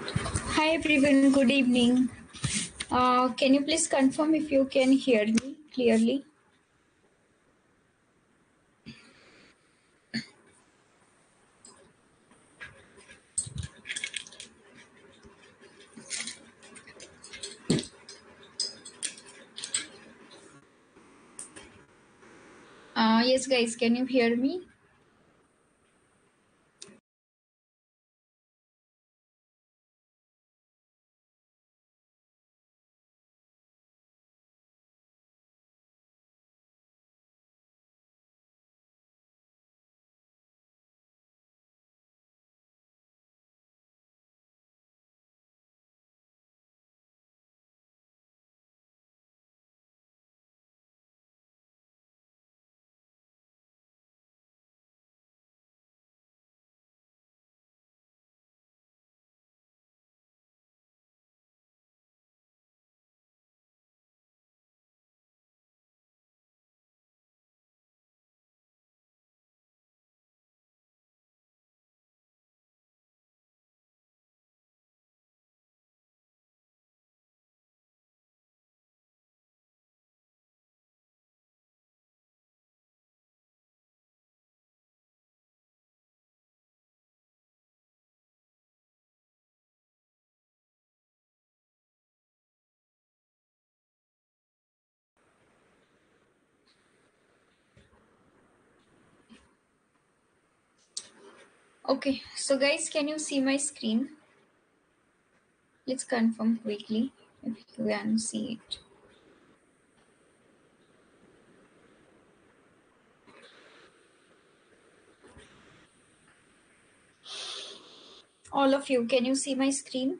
Hi everyone, good evening. Can you please confirm if you can hear me clearly? Yes, guys, can you hear me? Okay, so guys, can you see my screen? Let's confirm quickly if you can see it. All of you, can you see my screen?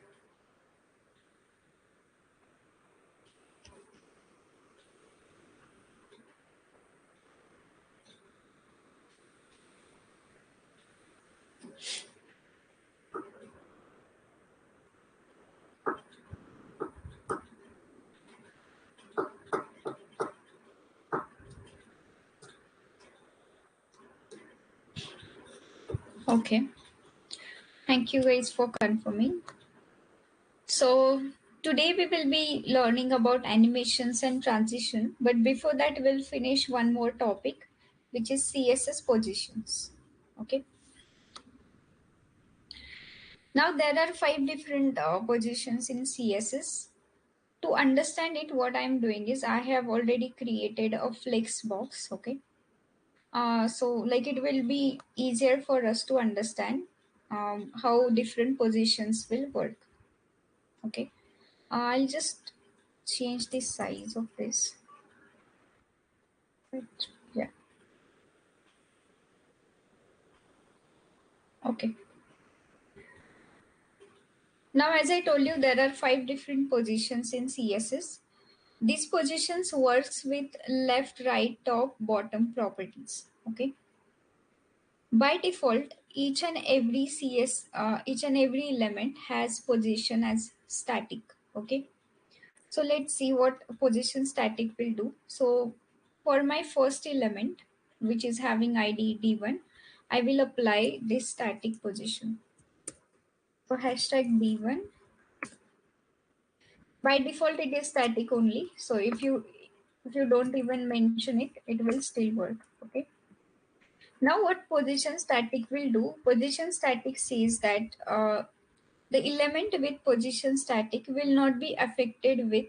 Okay, thank you guys for confirming. So, today we will be learning about animations and transition, but before that, we'll finish one more topic, which is CSS positions. Okay. Now there are five different positions in CSS. To understand it, what I'm doing is I have already created a Flexbox. Okay. So like it will be easier for us to understand how different positions will work. Okay. I'll just change the size of this. Right. Yeah. Okay. Now, as I told you, there are five different positions in CSS. These positions works with left, right, top, bottom properties. Okay. By default, each and every element has position as static. Okay. So let's see what position static will do. So for my first element, which is having ID D1, I will apply this static position. So hashtag D1. By default, it is static only. So if you don't even mention it, it will still work. Okay. Now, what position static will do? Position static says that the element with position static will not be affected with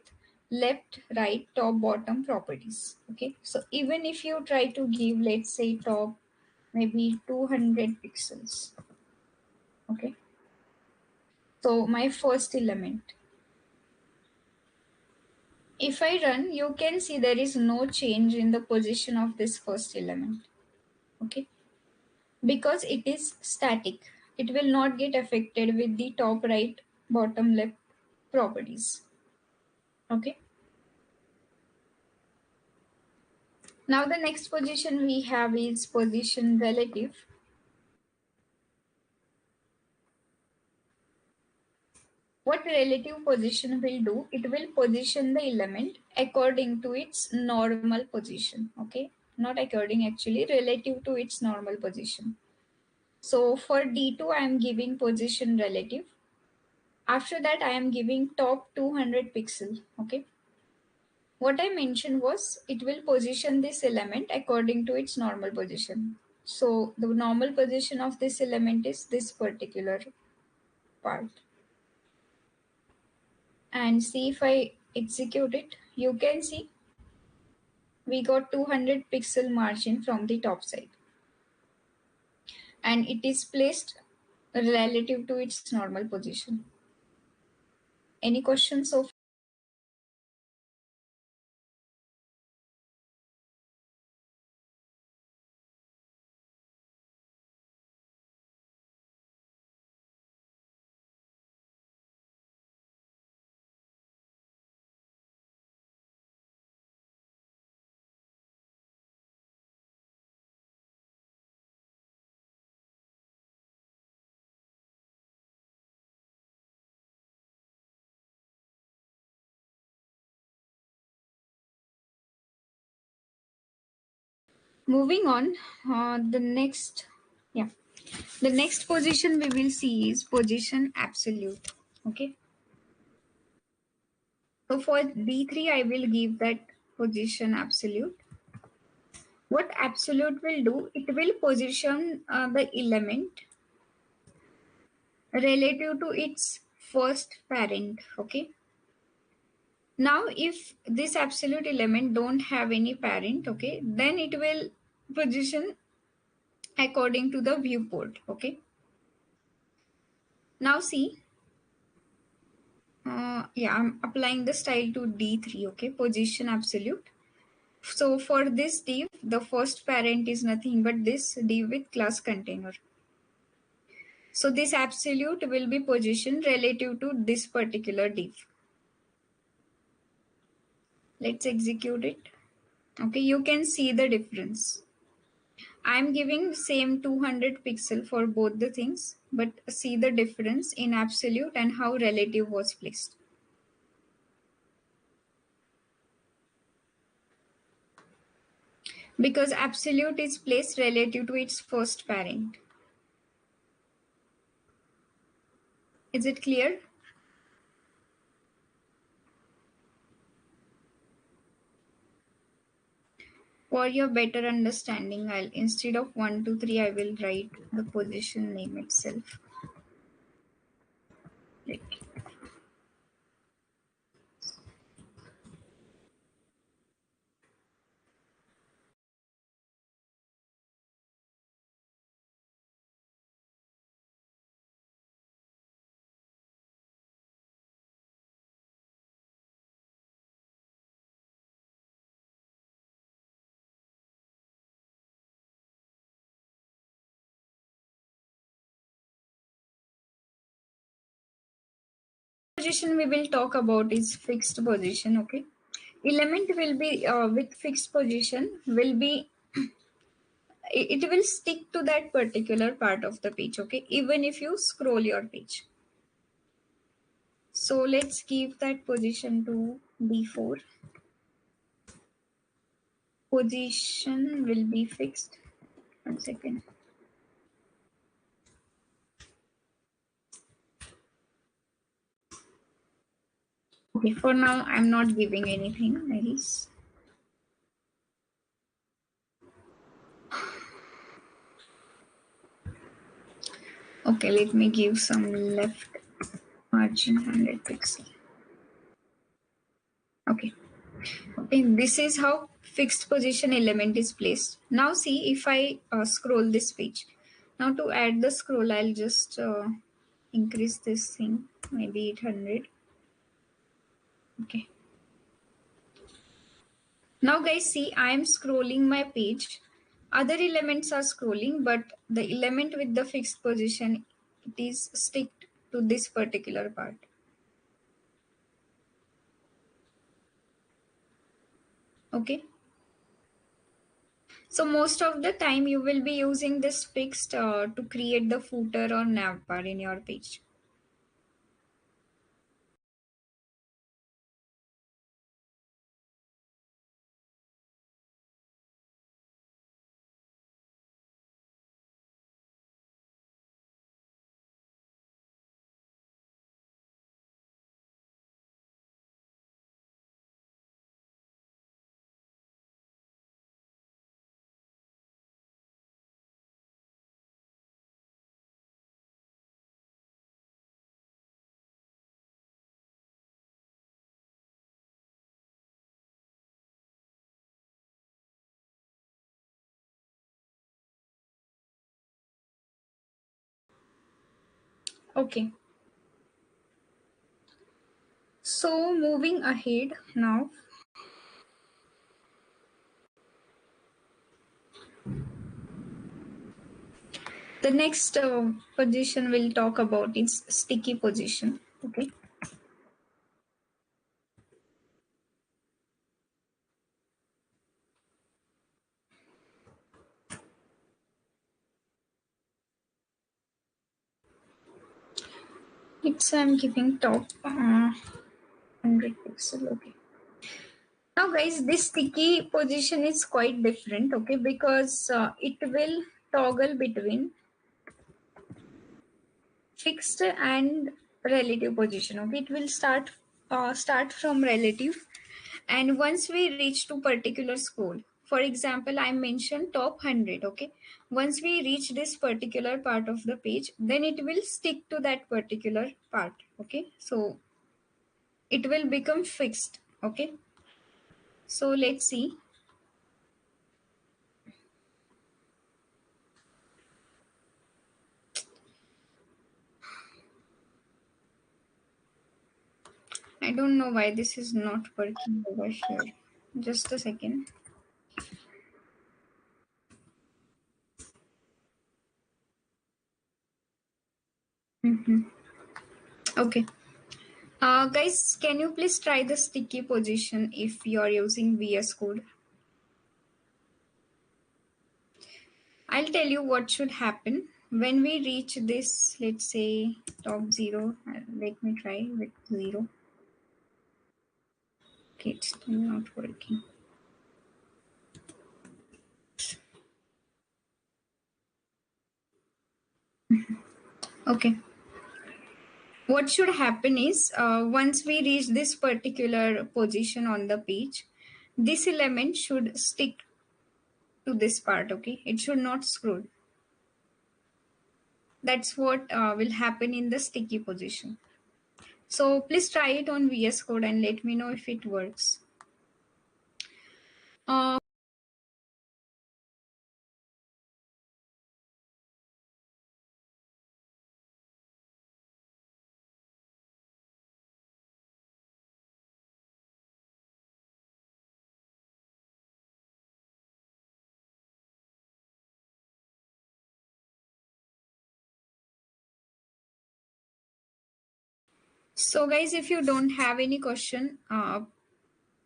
left, right, top, bottom properties. Okay, so even if you try to give, let's say, top maybe 200 pixels. Okay, so my first element. If I run, you can see there is no change in the position of this first element. Okay, because it is static, it will not get affected with the top right bottom left properties. Okay, now the next position we have is position relative. What relative position will do, it will position the element according to its normal position. Okay, not according, actually relative to its normal position. So for D2 I am giving position relative. After that, I am giving top 200 pixel. Okay. What I mentioned was it will position this element according to its normal position. So the normal position of this element is this particular part. And see if I execute it, you can see we got 200 pixel margin from the top side. And it is placed relative to its normal position. Any questions so far? Moving on, yeah, the next position we will see is position absolute. Okay. So for D3, I will give that position absolute. What absolute will do, it will position the element relative to its first parent. Okay. Now, if this absolute element don't have any parent, okay, then it will position according to the viewport. Okay. Now see, yeah, I'm applying the style to D3. Okay, position absolute. So for this div, the first parent is nothing but this div with class container. So this absolute will be positioned relative to this particular div. Let's execute it. Okay, you can see the difference. I'm giving same 200 pixel for both the things, but see the difference in absolute and how relative was placed. Because absolute is placed relative to its first parent. Is it clear? For your better understanding, I'll instead of 1, 2, 3, I will write the position name itself. Like, position we will talk about is fixed position. Okay, element will be with fixed position will be it will stick to that particular part of the page. Okay, even if you scroll your page. So let's give that position to D4. Position will be fixed. 1 second. Okay, for now I'm not giving anything else. Okay, let me give some left margin 100 pixel. Okay. Okay, this is how fixed position element is placed. Now see if I scroll this page. Now to add the scroll, I'll just increase this thing, maybe 800. Okay. Now guys, see I am scrolling my page. Other elements are scrolling, but the element with the fixed position, it is sticked to this particular part. Okay. So most of the time you will be using this fixed to create the footer or nav bar in your page. Okay, so moving ahead now, the next position we'll talk about is sticky position. Okay, it's I'm giving top 100 pixel. Okay. Now, guys, this sticky position is quite different. Okay, because it will toggle between fixed and relative position. Okay, it will start from relative, and once we reach to particular score, for example, I mentioned top 100. Okay, once we reach this particular part of the page, then it will stick to that particular part. Okay, so it will become fixed. Okay, so let's see. I don't know why this is not working over here. Just a second. Mhm. Okay. Guys, can you please try the sticky position if you are using VS Code? I'll tell you what should happen when we reach this, let's say, top zero. Let me try with zero. Okay, it's still not working. Okay. What should happen is once we reach this particular position on the page, this element should stick to this part. Okay, it should not scroll. That's what will happen in the sticky position. So please try it on VS Code and let me know if it works. Uh, so guys, if you don't have any question,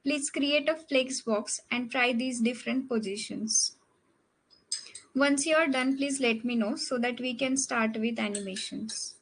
please create a Flexbox and try these different positions. Once you are done, please let me know so that we can start with animations.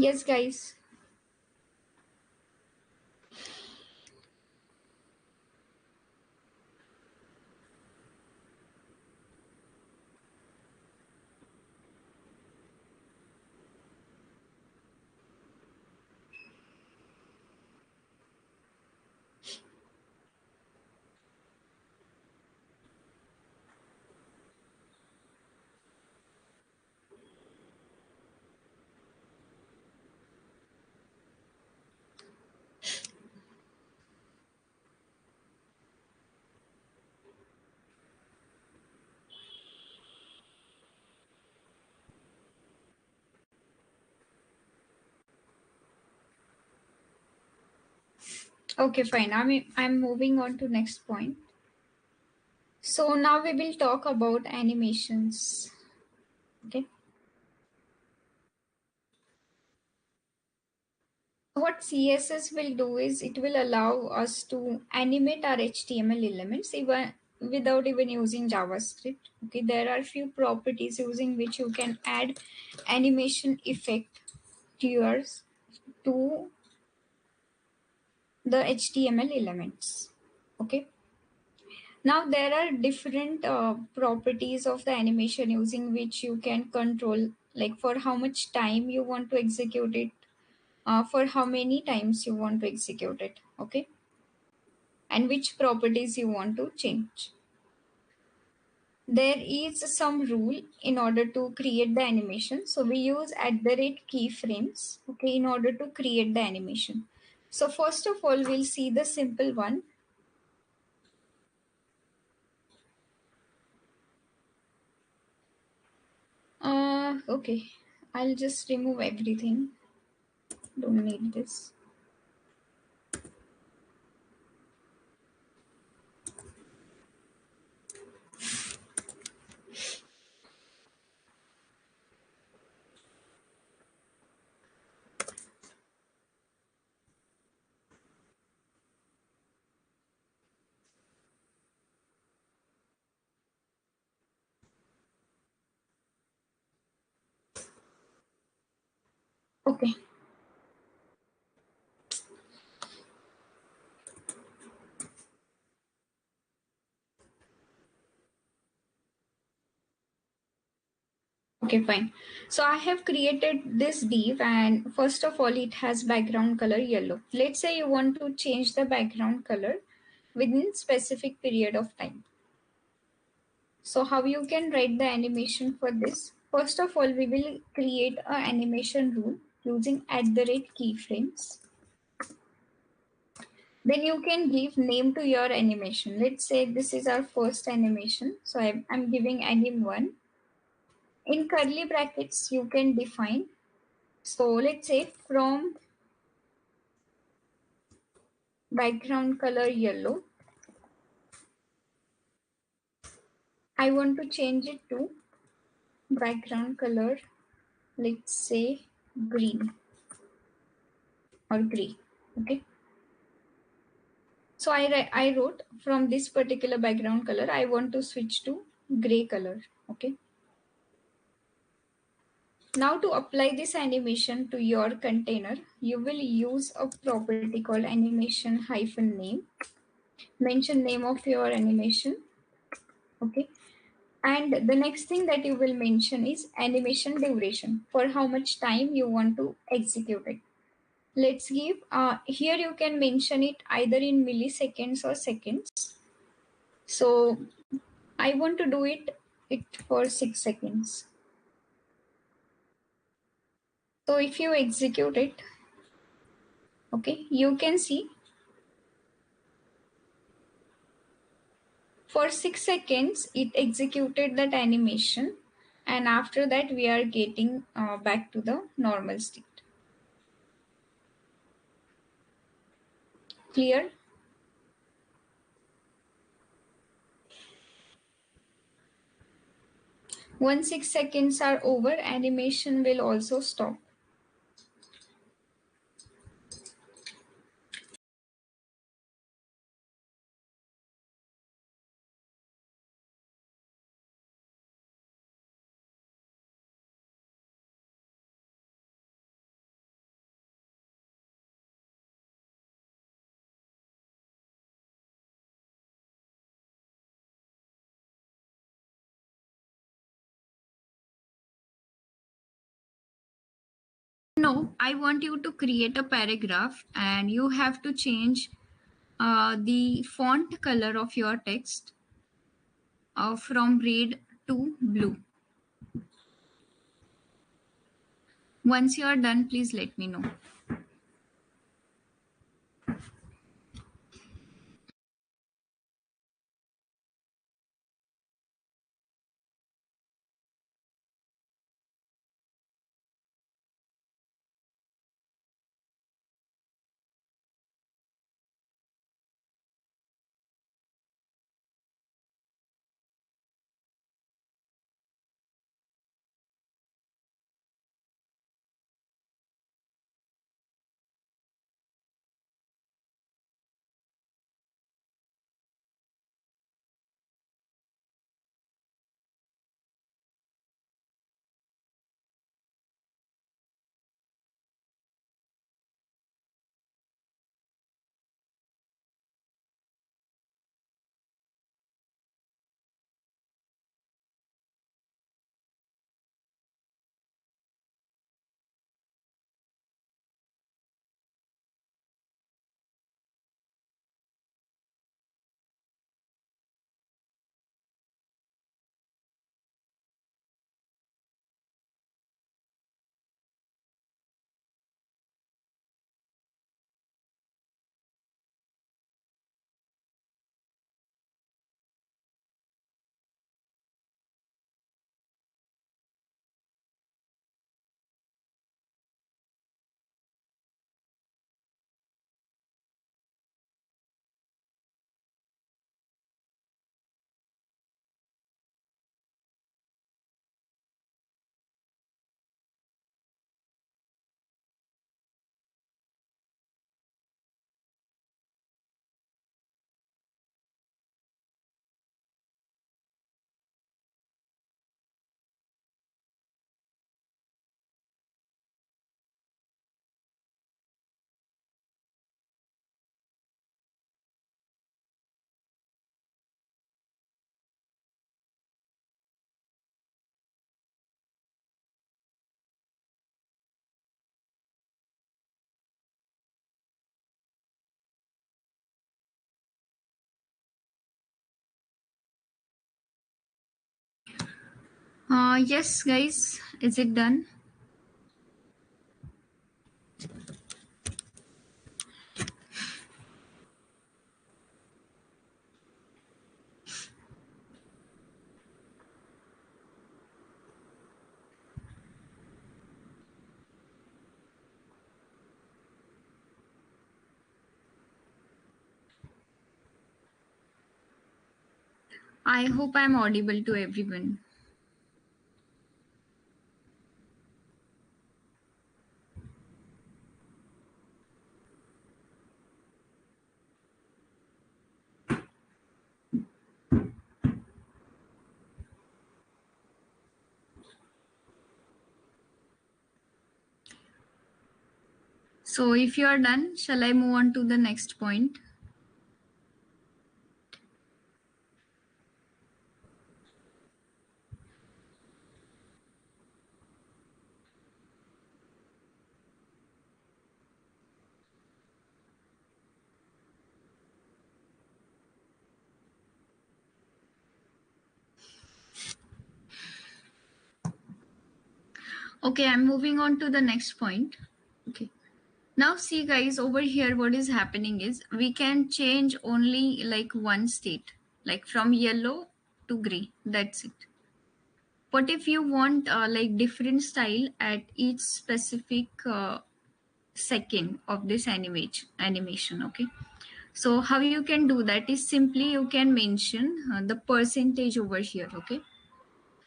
Yes, guys. Okay, fine. I'm moving on to next point. So now we will talk about animations. Okay. What CSS will do is it will allow us to animate our HTML elements even without even using JavaScript. Okay, there are few properties using which you can add animation effect to yours to the HTML elements. Okay. Now there are different properties of the animation using which you can control, like for how much time you want to execute it, for how many times you want to execute it. Okay, and which properties you want to change. There is some rule in order to create the animation. So we use @keyframes, okay, in order to create the animation. So first of all, we'll see the simple one. Okay, I'll just remove everything. Don't need this. Okay. Okay, fine. So I have created this div, and first of all, it has background color yellow. Let's say you want to change the background color within specific period of time. So how you can write the animation for this? First of all, we will create a animation rule using @keyframes. Then you can give name to your animation. Let's say this is our first animation. So I'm giving anim1. In curly brackets, you can define. So let's say from background color yellow, I want to change it to background color, let's say green or gray. Okay. So I wrote from this particular background color, I want to switch to gray color. Okay. Now to apply this animation to your container, you will use a property called animation hyphen name. Mention name of your animation. Okay. And the next thing that you will mention is animation duration, for how much time you want to execute it. Let's give, here you can mention it either in milliseconds or seconds. So I want to do it for 6 seconds. So if you execute it, okay, you can see for 6 seconds it executed that animation, and after that we are getting back to the normal state. Clear? Once 6 seconds are over, animation will also stop. No, I want you to create a paragraph and you have to change the font color of your text from red to blue. Once you are done, please let me know. Yes, guys, is it done? I hope I'm audible to everyone. So if you are done, shall I move on to the next point? Okay, I'm moving on to the next point. Okay. Now see guys, over here what is happening is we can change only like one state, like from yellow to gray. That's it. What if you want like different style at each specific second of this animation? Okay. So how you can do that is simply you can mention the percentage over here. Okay.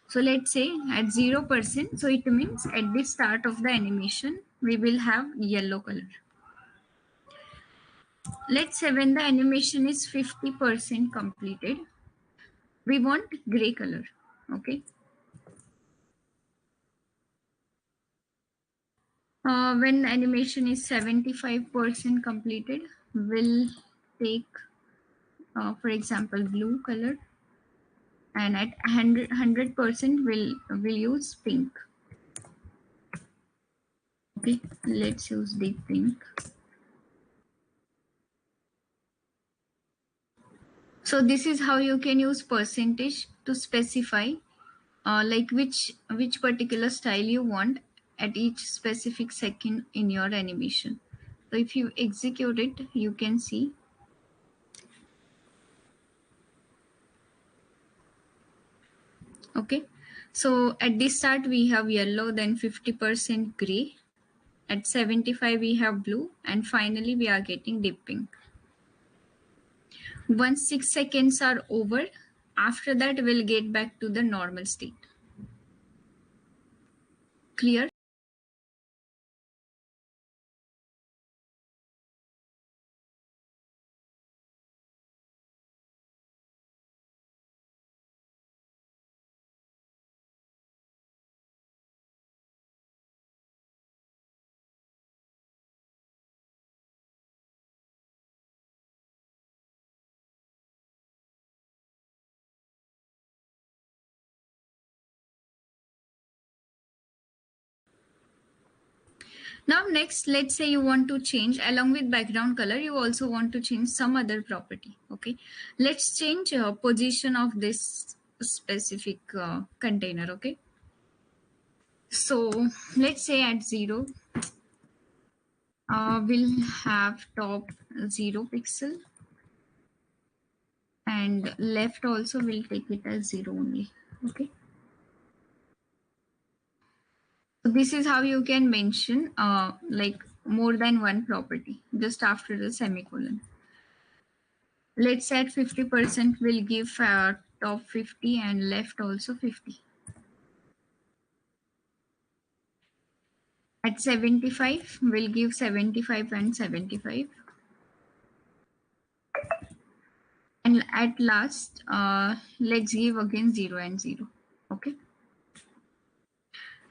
So let's say at 0%, so it means at the start of the animation, we will have yellow color. Let's say when the animation is 50% completed, we want gray color. Okay. When animation is 75% completed, we'll take, for example, blue color, and at 100%, we'll use pink. Okay, let's use deep pink. So this is how you can use percentage to specify like which particular style you want at each specific second in your animation. So if you execute it, you can see. Okay, so at the start we have yellow, then 50% gray, at 75 we have blue, and finally we are getting deep pink. Once 6 seconds are over, after that we'll get back to the normal state. Clear? Now next, let's say you want to change along with background color, you also want to change some other property. Okay, let's change position of this specific container. Okay, so let's say at 0, we'll have top 0 pixel, and left also will take it as 0 only. Okay, so this is how you can mention like more than one property just after the semicolon. Let's say at 50% will give top 50 and left also 50. At 75 will give 75 and 75. And at last, let's give again 0 and 0. Okay.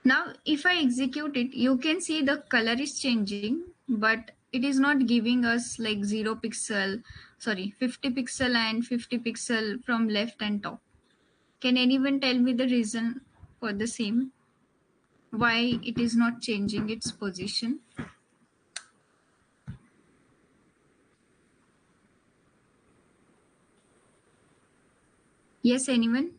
Now, if I execute it, you can see the color is changing, but it is not giving us like 0 pixel, sorry, 50 pixel and 50 pixel from left and top. Can anyone tell me the reason for the same? Why it is not changing its position? Yes, anyone?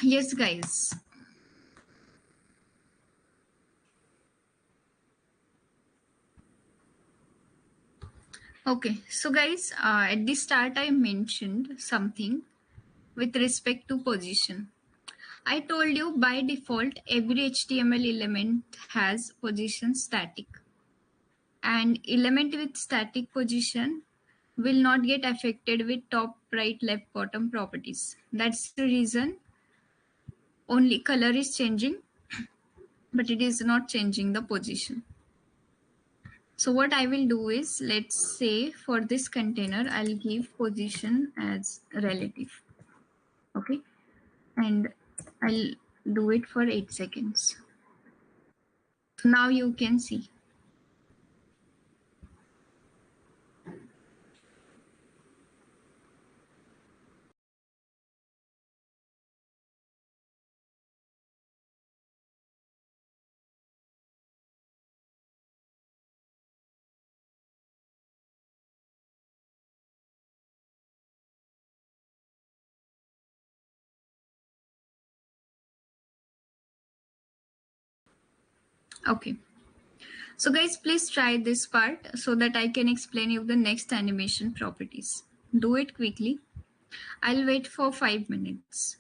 Yes, guys. Okay, so guys, at the start I mentioned something with respect to position. I told you by default every HTML element has position static, and element with static position will not get affected with top, right, left, bottom properties. That's the reason only color is changing, but it is not changing the position. So what I will do is, let's say for this container, I'll give position as relative. Okay. And I'll do it for 8 seconds. So now you can see. Okay. So guys, please try this part so that I can explain you the next animation properties. Do it quickly. I'll wait for 5 minutes.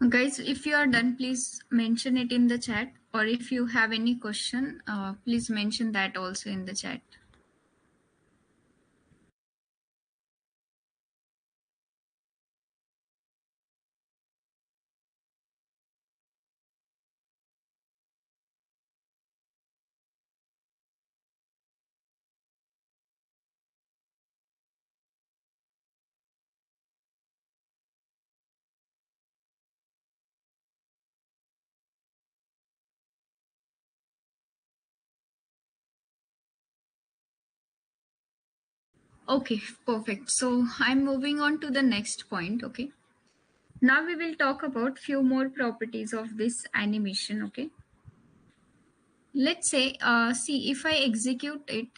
Guys, if you are done, please mention it in the chat, or if you have any question, please mention that also in the chat. Okay, perfect. So I'm moving on to the next point. Okay. Now we will talk about few more properties of this animation. Okay. Let's say, see, if I execute it,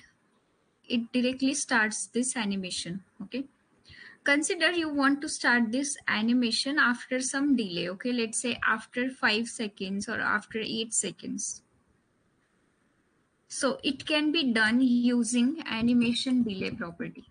it directly starts this animation. Okay. Consider you want to start this animation after some delay. Okay. Let's say after 5 seconds or after 8 seconds. So it can be done using animation delay property.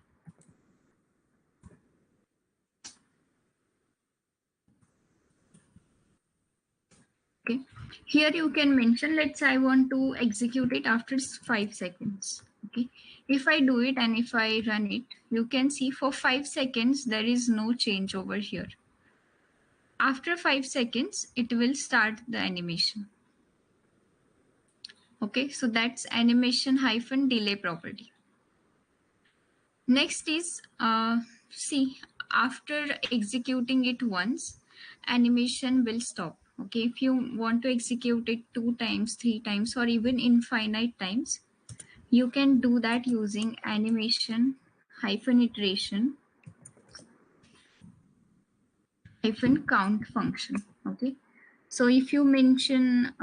Okay. Here you can mention, let's say I want to execute it after 5 seconds. Okay. If I do it and if I run it, you can see for 5 seconds, there is no change over here. After 5 seconds, it will start the animation. Okay. So that's animation hyphen delay property. Next is, see, after executing it once, animation will stop. Okay, if you want to execute it 2 times, 3 times, or even infinite times, you can do that using animation hyphen iteration hyphen count function. Okay, so if you mention,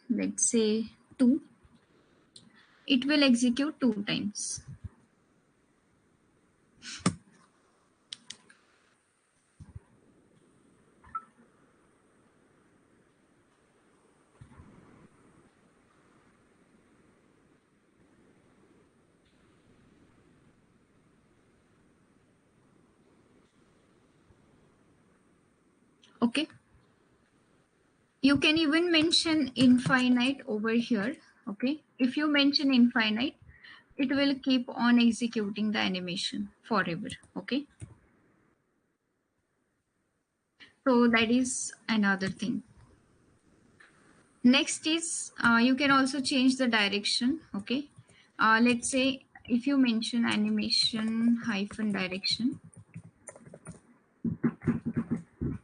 let's say 2, it will execute 2 times. Okay. You can even mention infinite over here. Okay. If you mention infinite, it will keep on executing the animation forever. Okay. So that is another thing. Next is, you can also change the direction. Okay. Let's say if you mention animation hyphen direction,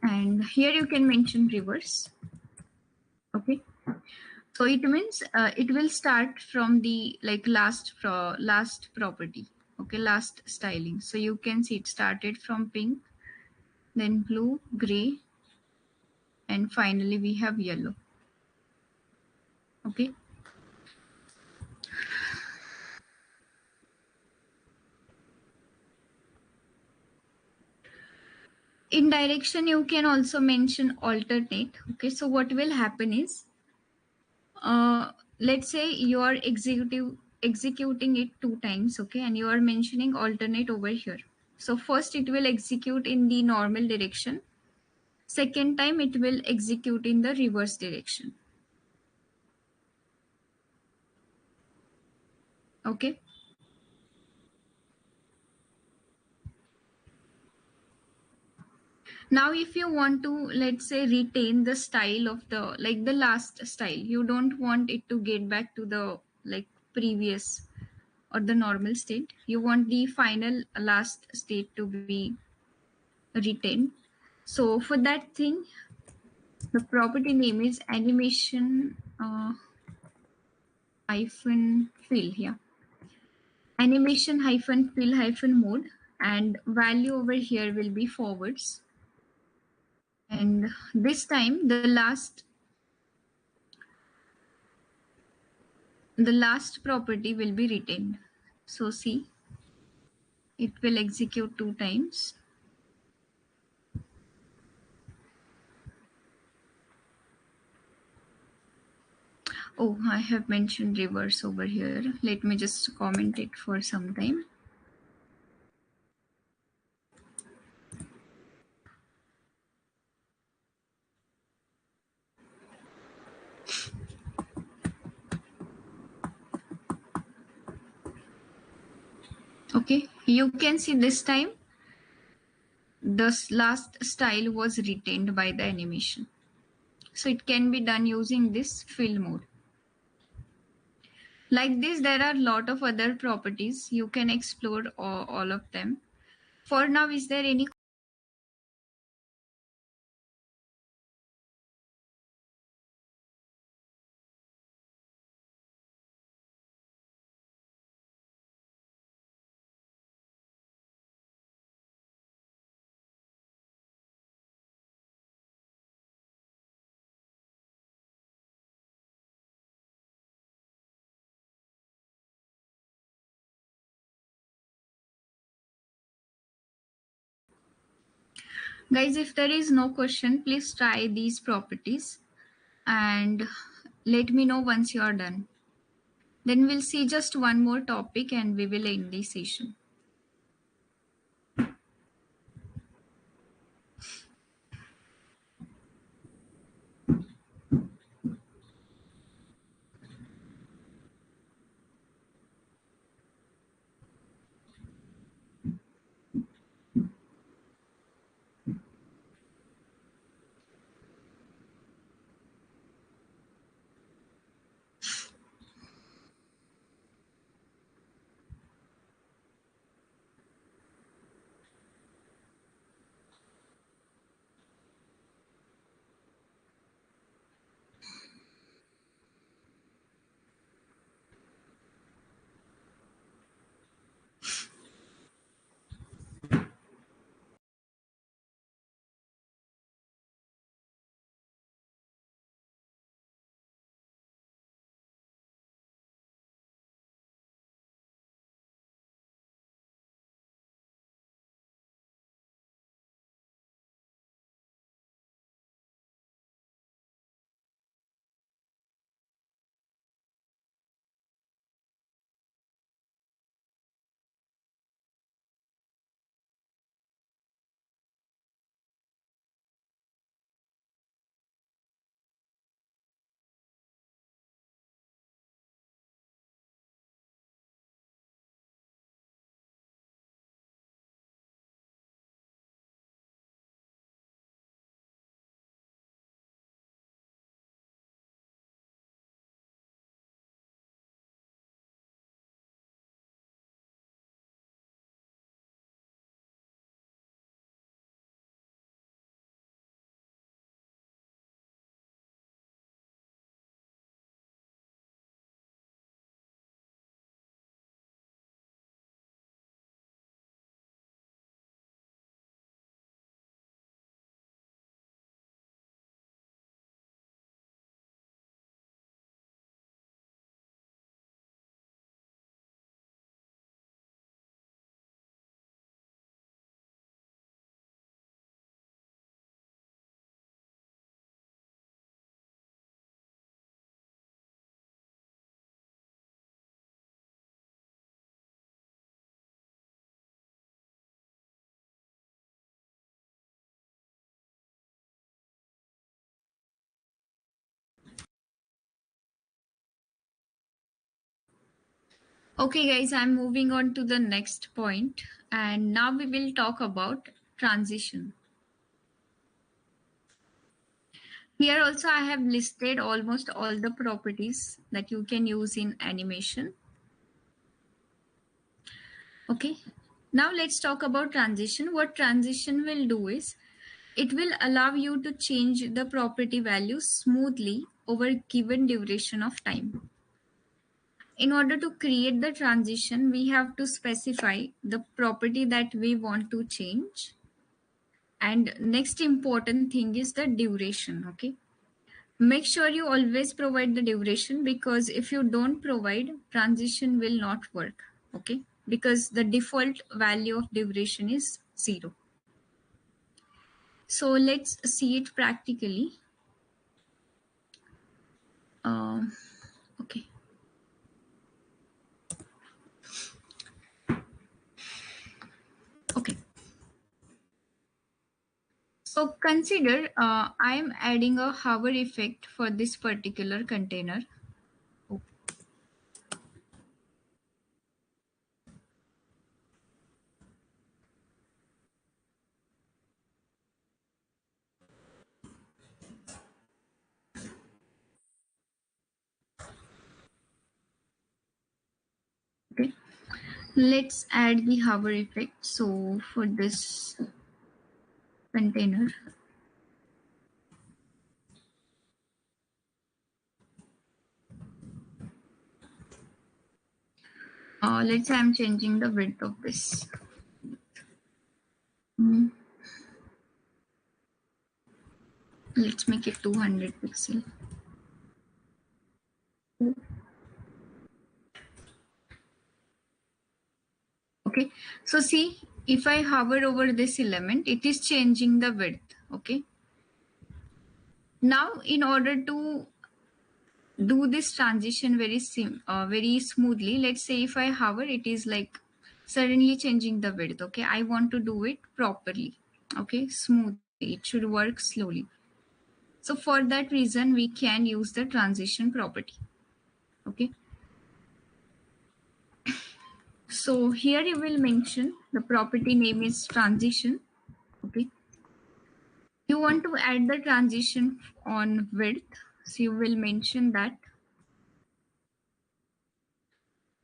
and here you can mention reverse. Okay. So it means it will start from the like last property. Okay, last styling. So you can see it started from pink, then blue, gray, and finally we have yellow. Okay. In direction, you can also mention alternate. Okay, so what will happen is, let's say you are executing it 2 times. Okay, and you are mentioning alternate over here. So first it will execute in the normal direction. Second time it will execute in the reverse direction. Okay. Now if you want to, let's say, retain the style of the, like the last style, you don't want it to get back to the like previous or the normal state. You want the final last state to be retained. So for that thing, the property name is animation hyphen fill here. Animation hyphen fill hyphen mode, and value over here will be forwards. And this time the last property will be retained. So see, it will execute 2 times. Oh, I have mentioned reverse over here. Let me just comment it for some time. Okay, you can see this time the last style was retained by the animation. So it can be done using this fill mode. Like this, there are a lot of other properties. You can explore all of them. For now, is there any? Guys, if there is no question, please try these properties and let me know once you are done. Then we'll see just one more topic and we will end the session. Okay, guys, I'm moving on to the next point, and now we will talk about transition. Here also, I have listed almost all the properties that you can use in animation. Okay, now let's talk about transition. What transition will do is it will allow you to change the property value smoothly over a given duration of time. In order to create the transition, we have to specify the property that we want to change. And next important thing is the duration. Okay. Make sure you always provide the duration, because if you don't provide, transition will not work. Okay. Because the default value of duration is 0. So let's see it practically. Um, okay. Okay. So consider I am adding a hover effect for this particular container. Let's add the hover effect. So for this container, let's say I'm changing the width of this. Mm, let's make it 200 pixel. Okay, so see, if I hover over this element, it is changing the width. Okay, now in order to do this transition very smoothly, let's say if I hover, it is like suddenly changing the width. Okay, I want to do it properly. Okay, smoothly, it should work slowly. So for that reason, we can use the transition property. Okay, so here you will mention the property name is transition. Okay, you want to add the transition on width, so you will mention that,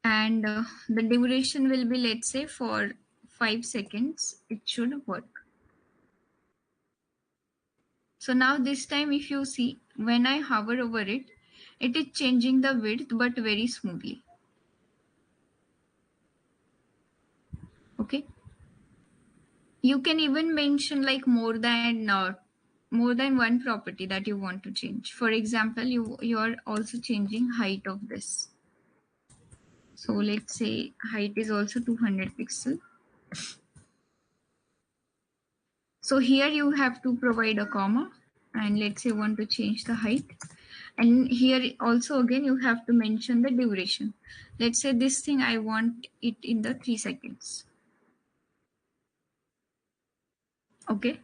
and the duration will be, let's say, for 5 seconds it should work. So now this time if you see, when I hover over it, it is changing the width but very smoothly. Okay, you can even mention like more than one property that you want to change. For example, you are also changing height of this. So let's say height is also 200 pixel. So here you have to provide a comma, and let's say you want to change the height. And here also again you have to mention the duration. Let's say this thing I want it in the 3 seconds. Okay.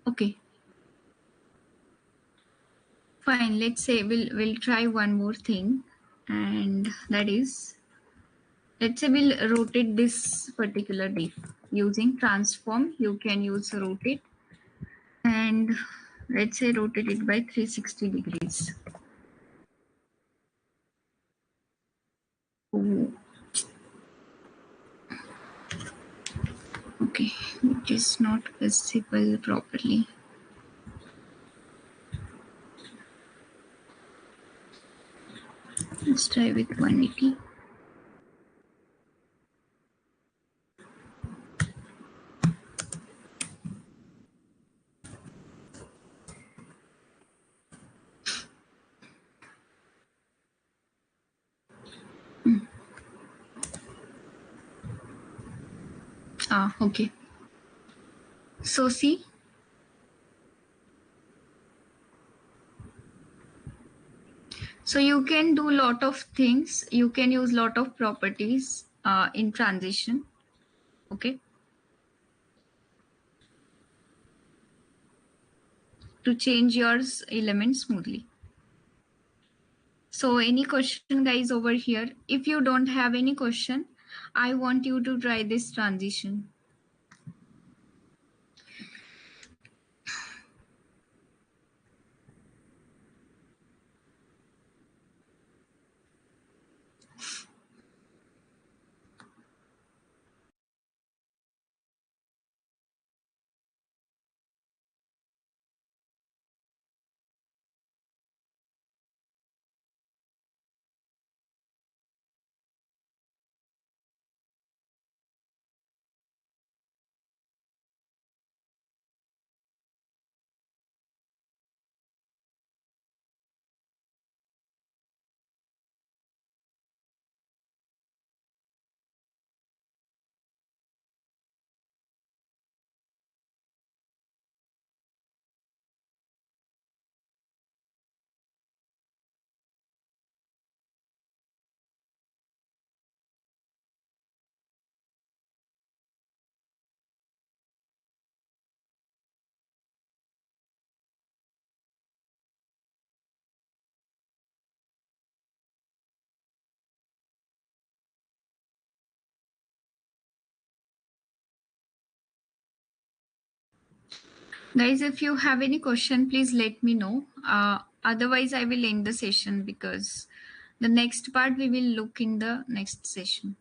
Okay. Fine. Let's say we'll try one more thing, and that is, let's say we'll rotate this particular div using transform. You can use rotate, and let's say rotate it by 360 degrees. Oh, okay, it is not visible properly. Let's try with 180. Ah, okay. So see, so you can do lot of things. You can use lot of properties in transition. Okay, to change your element smoothly. So any question guys over here? If you don't have any question, I want you to try this transition. Guys, if you have any question, please let me know. Otherwise, I will end the session because the next part we will look in the next session.